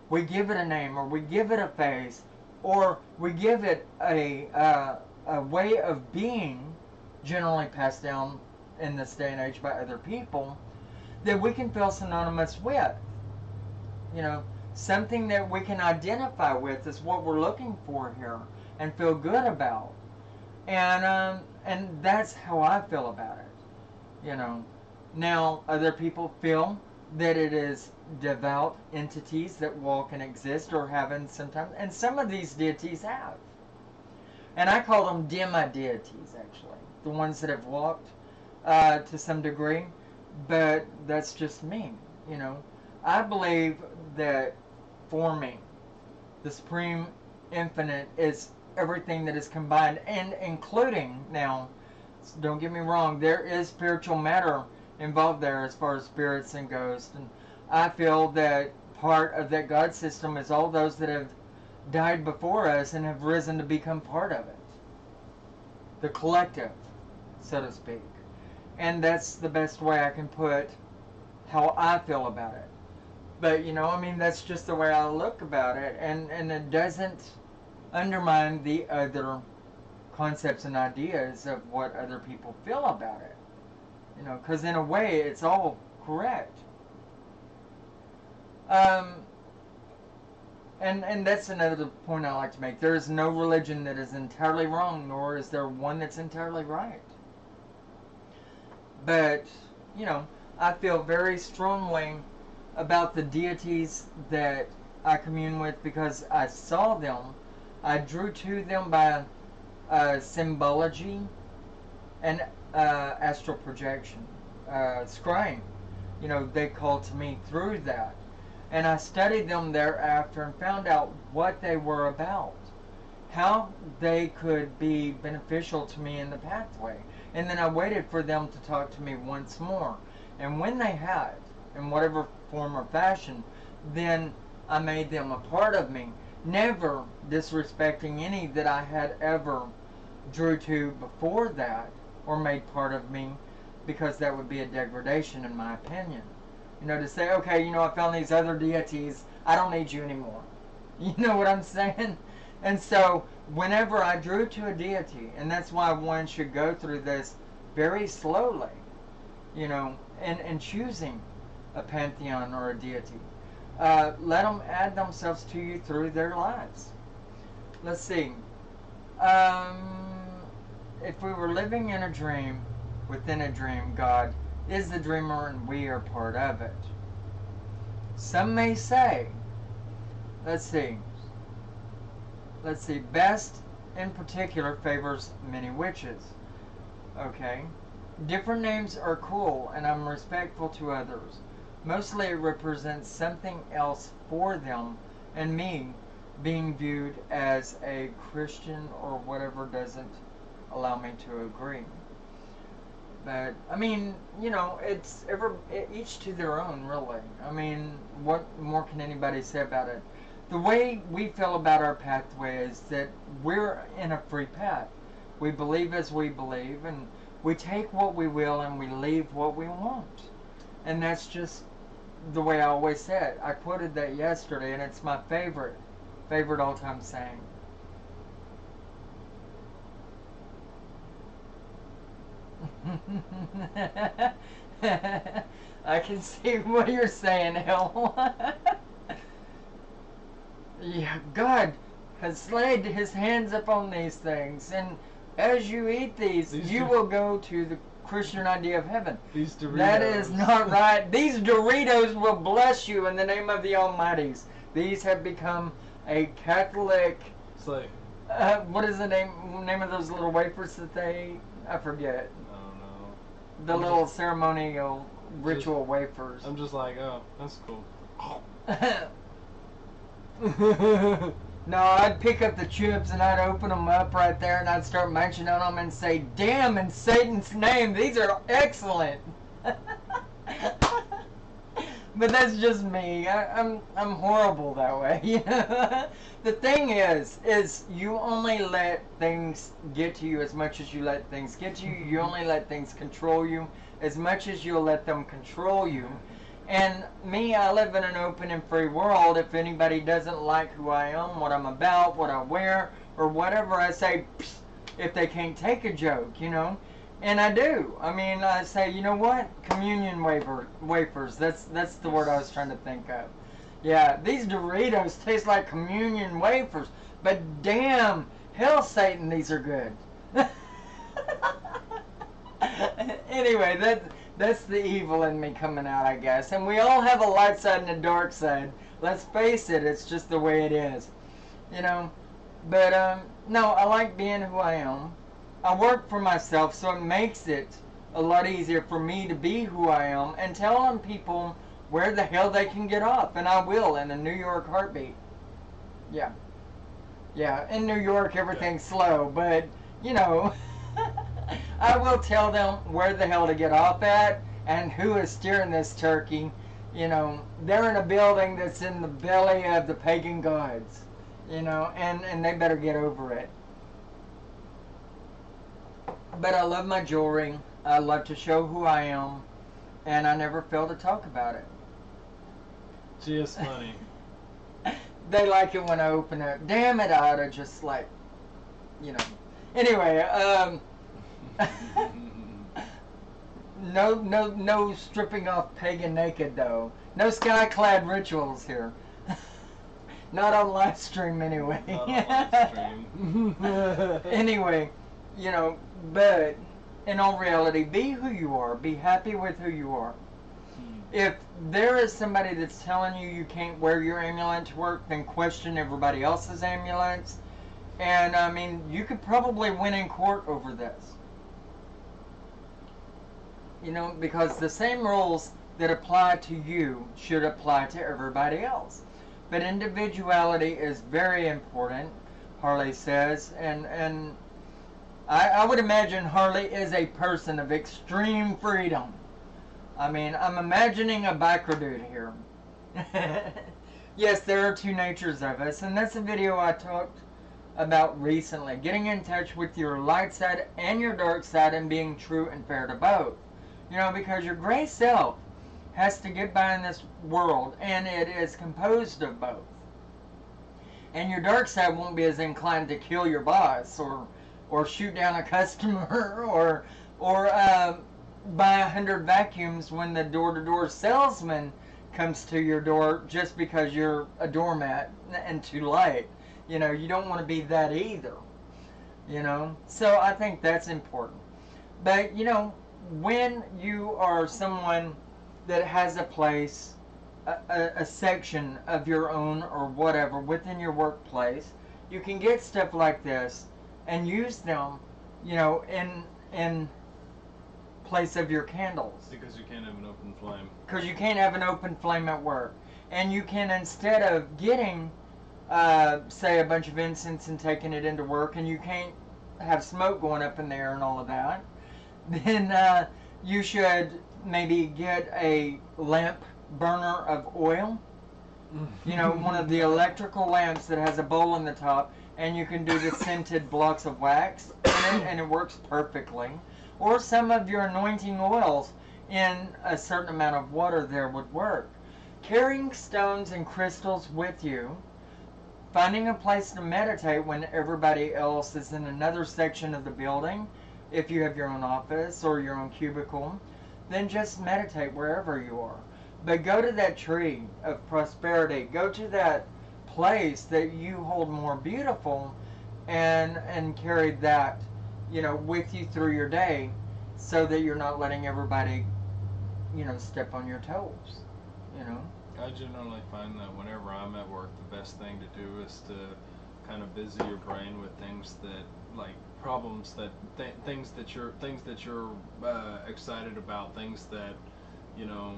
we give it a name, or we give it a face, or we give it a way of being, generally passed down in this day and age by other people, that we can feel synonymous with. You know, something that we can identify with is what we're looking for here and feel good about. And that's how I feel about it. You know, now other people feel that it is devout entities that walk and exist or haven't sometimes, and some of these deities have. And I call them demi-deities, actually, the ones that have walked to some degree. But that's just me, you know. I believe that for me, the Supreme Infinite is everything that is combined, and including, now, don't get me wrong, there is spiritual matter involved there as far as spirits and ghosts. And I feel that part of that God system is all those that have died before us and have risen to become part of it. The collective, so to speak. And that's the best way I can put how I feel about it. But, you know, I mean, that's just the way I look about it. And it doesn't undermine the other concepts and ideas of what other people feel about it. You know, because in a way, it's all correct. And that's another point I like to make. There is no religion that is entirely wrong, nor is there one that's entirely right. But, you know, I feel very strongly about the deities that I commune with because I saw them. I drew to them by symbology and astral projection, scrying. You know, they called to me through that. And I studied them thereafter and found out what they were about, how they could be beneficial to me in the pathway. And then I waited for them to talk to me once more. And when they had, in whatever form or fashion, then I made them a part of me, never disrespecting any that I had ever drew to before that or made part of me, because that would be a degradation in my opinion. You know, to say, okay, you know, I found these other deities, I don't need you anymore. You know what I'm saying? And so, whenever I drew to a deity, and that's why one should go through this very slowly, you know, and choosing a pantheon or a deity. Let them add themselves to you through their lives. Let's see. If we were living in a dream, within a dream, God is the dreamer and we are part of it. Some may say, let's see, best in particular favors many witches. Okay. Different names are cool and I'm respectful to others. Mostly it represents something else for them, and me being viewed as a Christian or whatever doesn't allow me to agree. But, I mean, you know, it's each to their own, really. I mean, what more can anybody say about it? The way we feel about our pathway is that we're in a free path. We believe as we believe, and we take what we will and we leave what we want. And that's just the way I always say it. I quoted that yesterday, and it's my favorite all-time saying. I can see what you're saying, Hell. Yeah, God, has laid his hands upon these things, and as you eat these you Dor- will go to the Christian idea of heaven. These Doritos. That is not right. These Doritos will bless you in the name of the Almighties. These have become a Catholic. It's like, what is the name of those little wafers that they? I forget. I don't know. The little ceremonial ritual wafers. I'm just like, oh, that's cool. No, I'd pick up the chips and I'd open them up right there and I'd start munching on them and say, "Damn, in Satan's name, these are excellent." But that's just me. I'm horrible that way. The thing is you only let things get to you as much as you let things get to you. You only let things control you as much as you'll let them control you. And me, I live in an open and free world. If anybody doesn't like who I am, what I'm about, what I wear, or whatever, I say, psst, if they can't take a joke, you know. And I do. I mean, I say, you know what? Communion wafers. That's the word I was trying to think of. Yeah, these Doritos taste like communion wafers. But damn, hell, Satan, these are good. Anyway, that's the evil in me coming out, I guess. And we all have a light side and a dark side. Let's face it, it's just the way it is. You know? But, no, I like being who I am. I work for myself, so it makes it a lot easier for me to be who I am and telling people where the hell they can get off. And I will in a New York heartbeat. Yeah. Yeah, in New York everything's slow, but, you know, I will tell them where the hell to get off at and who is steering this turkey. You know, they're in a building that's in the belly of the pagan gods, you know, and they better get over it. But I love my jewelry. I love to show who I am, and I never fail to talk about it. Just funny. They like it when I open it. Damn it, I ought to just like, you know. Anyway, no stripping off pagan naked though. No sky-clad rituals here. Not on live stream anyway. Not on live stream. Anyway, you know, but in all reality, be who you are. Be happy with who you are. If there is somebody that's telling you you can't wear your amulet to work, then question everybody else's amulets. And, I mean, you could probably win in court over this. You know, because the same rules that apply to you should apply to everybody else. But individuality is very important, Harley says, and I would imagine Harley is a person of extreme freedom. I mean, I'm imagining a biker dude here. Yes, there are two natures of us, and that's a video I talked about recently. Getting in touch with your light side and your dark side and being true and fair to both. You know, because your gray self has to get by in this world, and it is composed of both. And your dark side won't be as inclined to kill your boss or shoot down a customer or buy 100 vacuums when the door-to-door salesman comes to your door just because you're a doormat and too light. You know, you don't want to be that either. You know, so I think that's important. But, you know, when you are someone that has a place, a section of your own or whatever within your workplace, you can get stuff like this and use them, you know, in place of your candles. Because you can't have an open flame. Because you can't have an open flame at work. And you can, instead of getting, say, a bunch of incense and taking it into work, and you can't have smoke going up in the air and all of that, then you should maybe get a lamp burner of oil. You know, one of the electrical lamps that has a bowl in the top, and you can do the scented blocks of wax in it, and it works perfectly. Or some of your anointing oils in a certain amount of water there would work. Carrying stones and crystals with you, finding a place to meditate when everybody else is in another section of the building, if you have your own office or your own cubicle, then just meditate wherever you are. But go to that tree of prosperity. Go to that place that you hold more beautiful, and carry that, you know, with you through your day, so that you're not letting everybody, you know, step on your toes, you know. I generally find that whenever I'm at work, the best thing to do is to kind of busy your brain with things that, like, problems that things that you're excited about, things that, you know,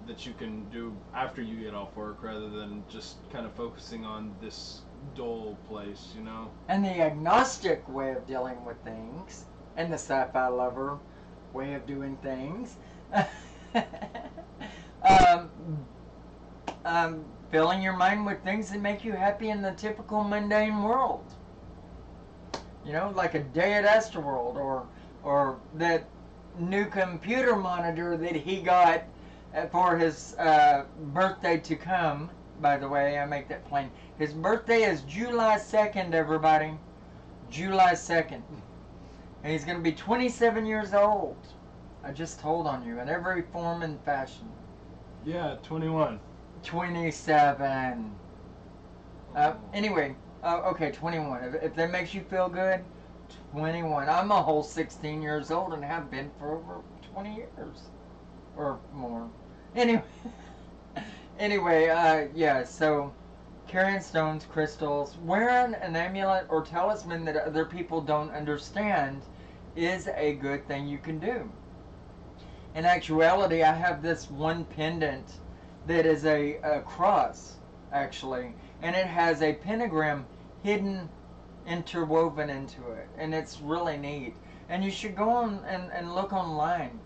that you can do after you get off work, rather than just kind of focusing on this dull place, you know. And the agnostic way of dealing with things, and the sci-fi lover way of doing things, filling your mind with things that make you happy in the typical mundane world. You know, like a day at Astroworld, or that new computer monitor that he got for his birthday to come. By the way, I make that plain. His birthday is July 2nd, everybody. July 2nd. And he's going to be 27 years old. I just told on you in every form and fashion. Yeah, 21. 27. Anyway, okay, 21. If that makes you feel good, 21. I'm a whole 16 years old and have been for over 20 years or more. Anyway, yeah, so carrying stones, crystals, wearing an amulet or talisman that other people don't understand is a good thing you can do. In actuality, I have this one pendant that is a cross, actually, and it has a pentagram hidden, interwoven into it, and it's really neat. And you should go on and look online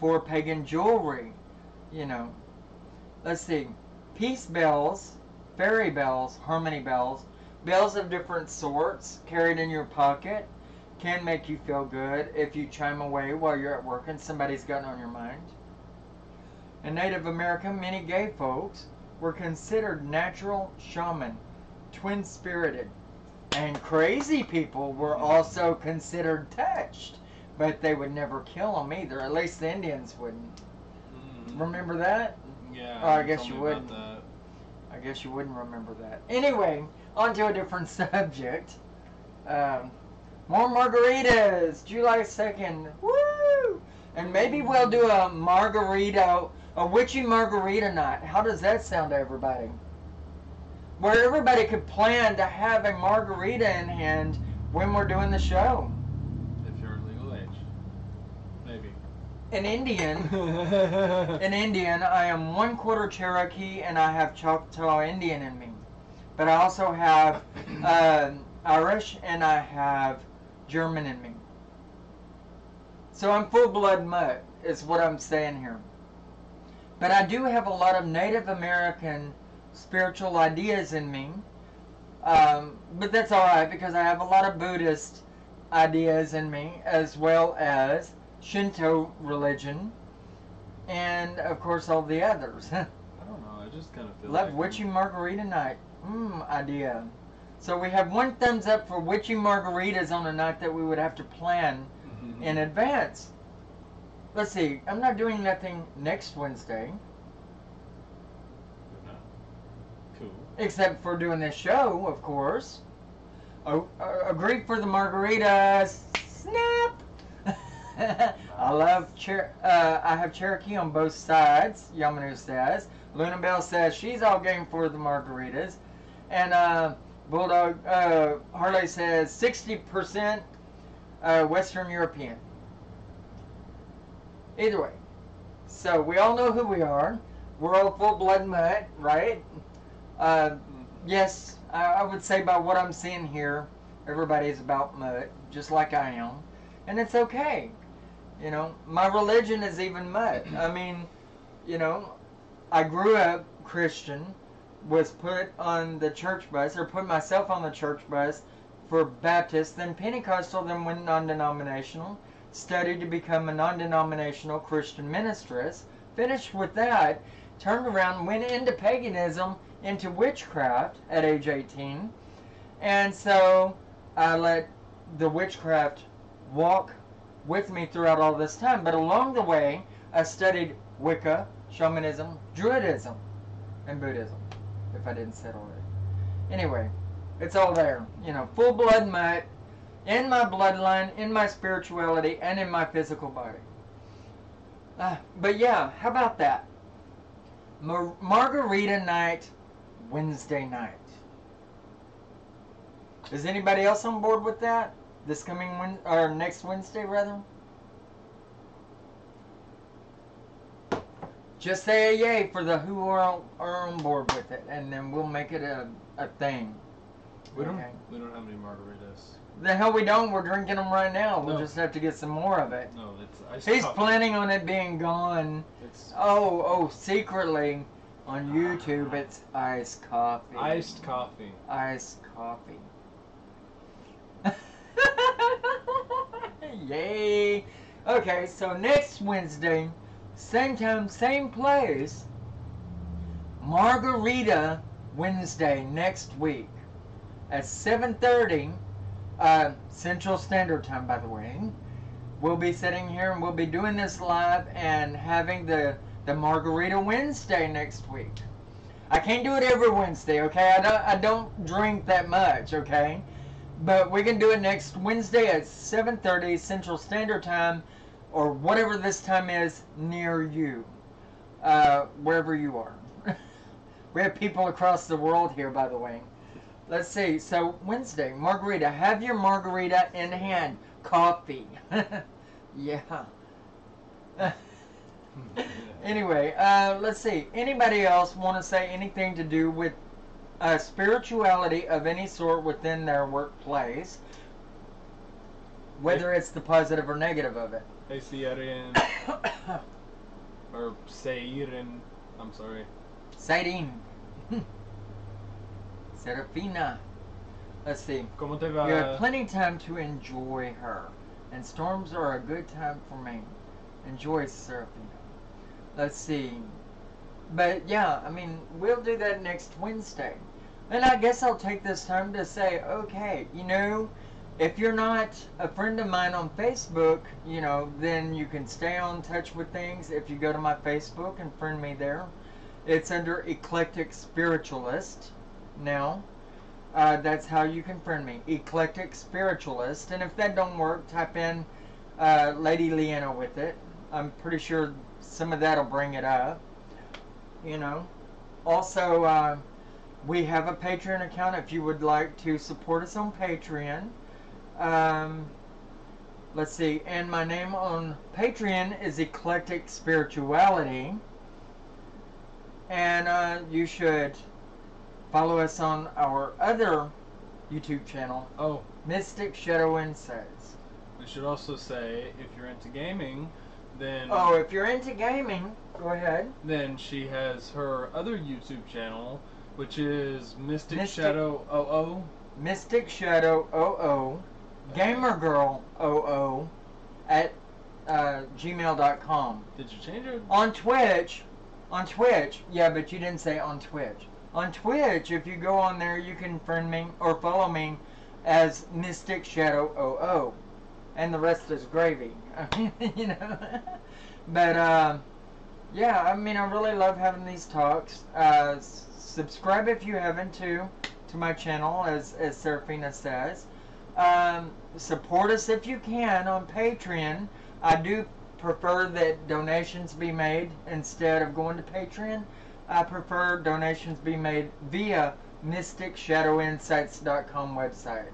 for pagan jewelry, you know. Let's see, peace bells, fairy bells, harmony bells, bells of different sorts carried in your pocket can make you feel good if you chime away while you're at work and somebody's gotten on your mind. In Native America, many gay folks were considered natural shaman, twin-spirited, and crazy people were also considered touched, but they would never kill them either. At least the Indians wouldn't. Remember that? Yeah. Oh, I guess you wouldn't. I guess you wouldn't remember that. Anyway, on to a different subject. More margaritas, July 2nd. Woo! And maybe we'll do a witchy margarita night. How does that sound to everybody? Where everybody could plan to have a margarita in hand when we're doing the show. If you're legal age. Maybe. In Indian, I am 1/4 Cherokee and I have Choctaw Indian in me. But I also have Irish and I have German in me. So I'm full-blood mutt, is what I'm saying here. But I do have a lot of Native American spiritual ideas in me. But that's alright, because I have a lot of Buddhist ideas in me, as well as Shinto religion, and of course all the others. I don't know, I just kind of feel Love like witchy margarita night. Idea. So we have one thumbs up for witchy margaritas on a night that we would have to plan in advance. Let's see, I'm not doing nothing next Wednesday. Cool. Except for doing this show, of course. Agree for the margaritas. Snap! I love I have Cherokee on both sides, Yamanu says. Luna Bell says she's all game for the margaritas. And Bulldog Harley says 60% Western European. Either way. So we all know who we are. We're all full-blood mutt, right? Yes, I would say by what I'm seeing here, everybody's about mutt, just like I am. And it's okay. You know, my religion is even mutt. I mean, you know, I grew up Christian, was put on the church bus, or put myself on the church bus for Baptist, then Pentecostal, then went non-denominational, studied to become a non-denominational Christian ministress, finished with that, turned around, went into paganism, into witchcraft at age 18, and so I let the witchcraft walk with me throughout all this time. But along the way, I studied Wicca, shamanism, Druidism, and Buddhism, if I didn't say it already. Anyway, it's all there. You know, full blood mutt, in my bloodline, in my spirituality, and in my physical body. But yeah, how about that? Margarita night, Wednesday night. Is anybody else on board with that? This coming or next Wednesday, rather? Just say a yay for the who are on board with it, and then we'll make it a thing. We don't have any margaritas. The hell we don't. We're drinking them right now. We'll just have to get some more of it. No, it's iced He's coffee. planning on it being gone. Secretly on YouTube, it's iced coffee. Iced coffee. Iced coffee. Yay! Okay, so next Wednesday, same time, same place. Margarita Wednesday next week at 7:30 Central Standard Time, by the way. We'll be sitting here and we'll be doing this live and having the Margarita Wednesday next week. I can't do it every Wednesday, okay? I don't drink that much, okay? But we can do it next Wednesday at 7:30 Central Standard Time, or whatever this time is near you, wherever you are. We have people across the world here, by the way. Let's see. So Wednesday, margarita. Have your margarita in hand. Coffee. Yeah. Anyway, let's see. Anybody else want to say anything to do with spirituality of any sort within their workplace? Whether it's the positive or negative of it. Hey, Seirin. Or Seirin. I'm sorry. Seirin. Serafina. Let's see. ¿Cómo te va? You have plenty of time to enjoy her. And storms are a good time for me. Enjoy Serafina. Let's see. But yeah, I mean, we'll do that next Wednesday. And I guess I'll take this time to say, okay, you know, if you're not a friend of mine on Facebook, you know, then you can stay on touch with things if you go to my Facebook and friend me there. It's under Eclectic Spiritualist now. That's how you can friend me, Eclectic Spiritualist. And if that don't work, type in Lady Leeanna with it. I'm pretty sure some of that will bring it up. You know. Also, we have a Patreon account if you would like to support us on Patreon. Let's see. And my name on Patreon is Eclectic Spirituality. And you should follow us on our other YouTube channel. Oh, Mystic Shadow Insights. we should also say, if you're into gaming, then... Oh, if you're into gaming, go ahead. Then she has her other YouTube channel, which is Mystic Shadow 00. Mystic Shadow 00. Gamer Girl 00 at gmail.com. Did you change it? On Twitch, yeah, but you didn't say on Twitch. On Twitch, if you go on there, you can friend me or follow me as Mystic Shadow 00. And the rest is gravy. You know? But, yeah, I mean, I really love having these talks. Subscribe if you haven't to my channel, as Serafina says. Support us if you can on Patreon. I do prefer that donations be made instead of going to Patreon. I prefer donations be made via mysticshadowinsights.com website.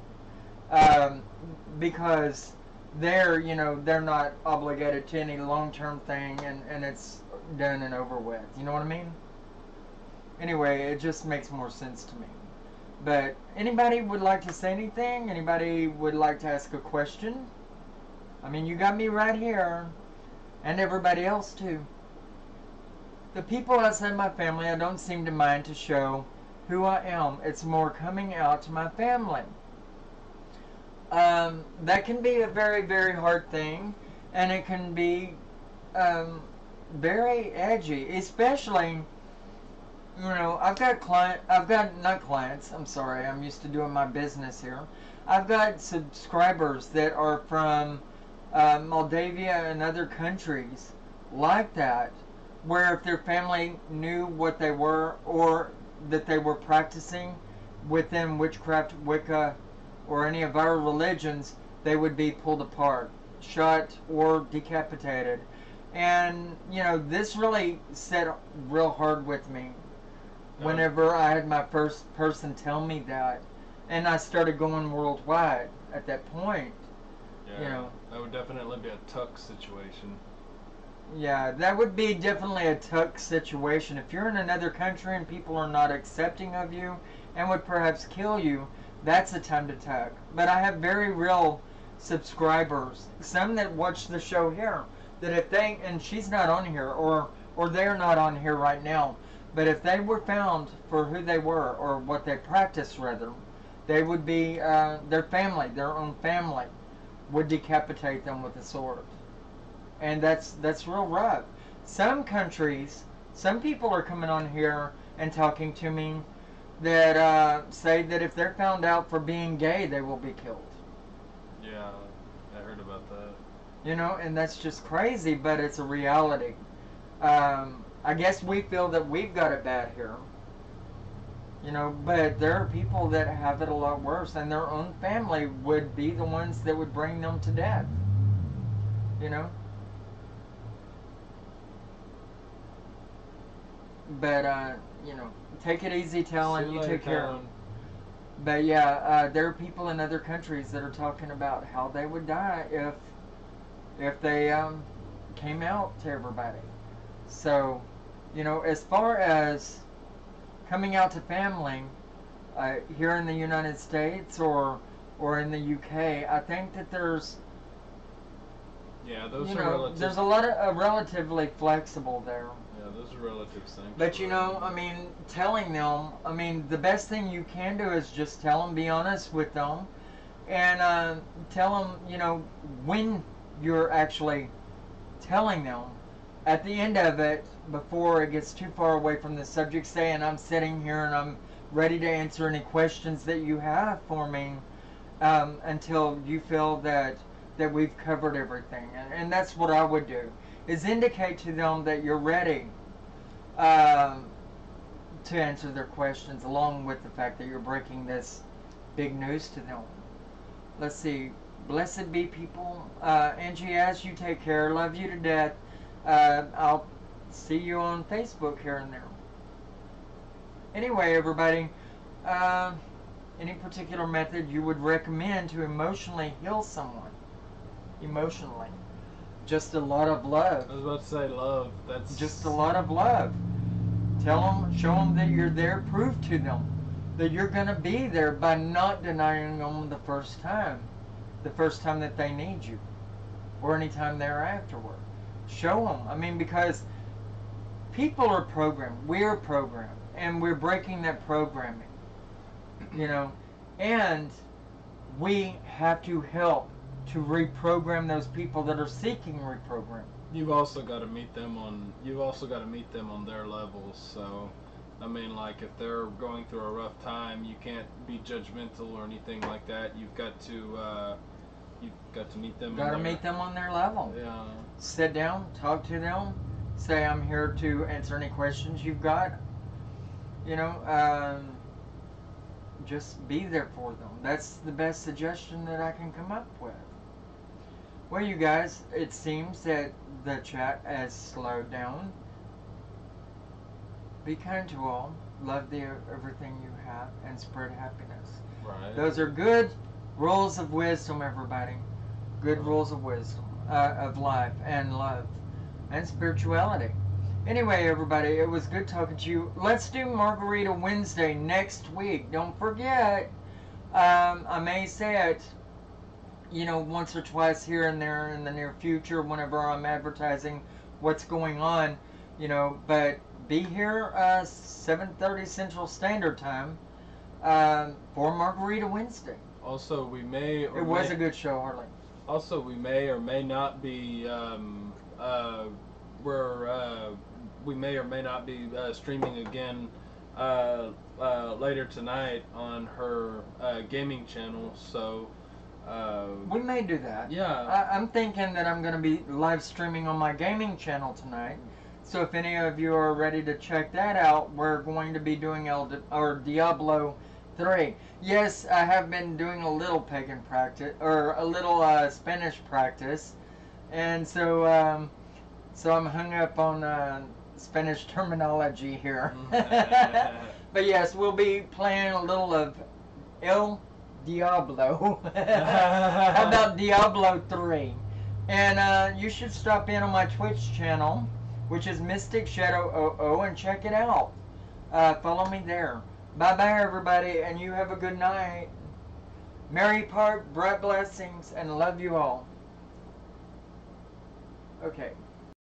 Because they're, you know, they're not obligated to any long-term thing, and it's done and over with. You know what I mean? Anyway, it just makes more sense to me. But anybody would like to say anything? Anybody would like to ask a question? I mean, you got me right here. And everybody else too. The people outside my family, I don't seem to mind to show who I am. It's more coming out to my family. That can be a very, very hard thing. And it can be very edgy. Especially... You know, I'm used to doing my business here. I've got subscribers that are from Moldavia and other countries like that, where if their family knew what they were or that they were practicing, within Witchcraft Wicca or any of our religions, they would be pulled apart, shot, or decapitated. And, you know, this really set real hard with me whenever I had my first person tell me that. And I started going worldwide at that point. Yeah, you know. That would definitely be a tuck situation. Yeah, that would be definitely a tuck situation. If you're in another country and people are not accepting of you and would perhaps kill you, that's the time to tuck. But I have very real subscribers, some that watch the show here, that if they, and she's not on here, or they're not on here right now, but if they were found for who they were, or what they practiced rather, they would be, their family, their own family, would decapitate them with a sword. And that's real rough. Some countries, some people are coming on here and talking to me that say that if they're found out for being gay, they will be killed. Yeah, I heard about that. You know, and that's just crazy, but it's a reality. I guess we feel that we've got it bad here. You know, but there are people that have it a lot worse, and their own family would be the ones that would bring them to death. You know? But, you know, take it easy, Talon. You take care. But, yeah, there are people in other countries that are talking about how they would die if they came out to everybody. So, you know, as far as coming out to family here in the United States or in the UK, I think that there's, yeah, those you are know, relative. there's a lot of relatively flexible there. Yeah, those are relative things. But you know, I mean, telling them, I mean, the best thing you can do is just tell them, be honest with them, and tell them, you know, when you're actually telling them. At the end of it, before it gets too far away from the subject, saying I'm sitting here and I'm ready to answer any questions that you have for me until you feel that we've covered everything. And that's what I would do, is indicate to them that you're ready to answer their questions, along with the fact that you're breaking this big news to them. Let's see. Blessed be people. Angie, as you take care. Love you to death. I'll see you on Facebook here and there. Anyway, everybody, any particular method you would recommend to emotionally heal someone? Emotionally. Just a lot of love. I was about to say love. That's just a lot of love. Tell them, show them that you're there. Prove to them that you're going to be there by not denying them the first time that they need you, or any time thereafterward. Show them. I mean, because people are programmed. We're programmed, and we're breaking that programming. You know, and we have to help to reprogram those people that are seeking reprogram. You've also got to meet them on their levels. So, I mean, like, if they're going through a rough time, you can't be judgmental or anything like that. You've got to meet them. Got to meet them on their level. Yeah. Sit down, talk to them, say I'm here to answer any questions you've got. You know, just be there for them. That's the best suggestion that I can come up with. Well, you guys, it seems that the chat has slowed down. Be kind to all. Love everything you have, and spread happiness. Right. Those are good rules of wisdom, everybody. Good rules of wisdom, of life and love and spirituality. Anyway, everybody, it was good talking to you. Let's do Margarita Wednesday next week. Don't forget. I may say it, you know, once or twice here and there in the near future whenever I'm advertising what's going on, you know, but be here 7:30 Central Standard Time for Margarita Wednesday. Also, we may or it was a good show, Harley. Also, we may or may not be we may or may not be streaming again later tonight on her gaming channel. So we may do that. Yeah, I'm thinking that I'm going to be live streaming on my gaming channel tonight. So if any of you are ready to check that out, we're going to be doing Diablo 3. Yes, I have been doing a little pagan practice, or a little Spanish practice, and so so I'm hung up on Spanish terminology here. But yes, we'll be playing a little of El Diablo. How about Diablo 3? And you should stop in on my Twitch channel, which is Mystic Shadow 00, and check it out. Follow me there. Bye-bye, everybody, and you have a good night. Merry part, bright blessings, and love you all. Okay.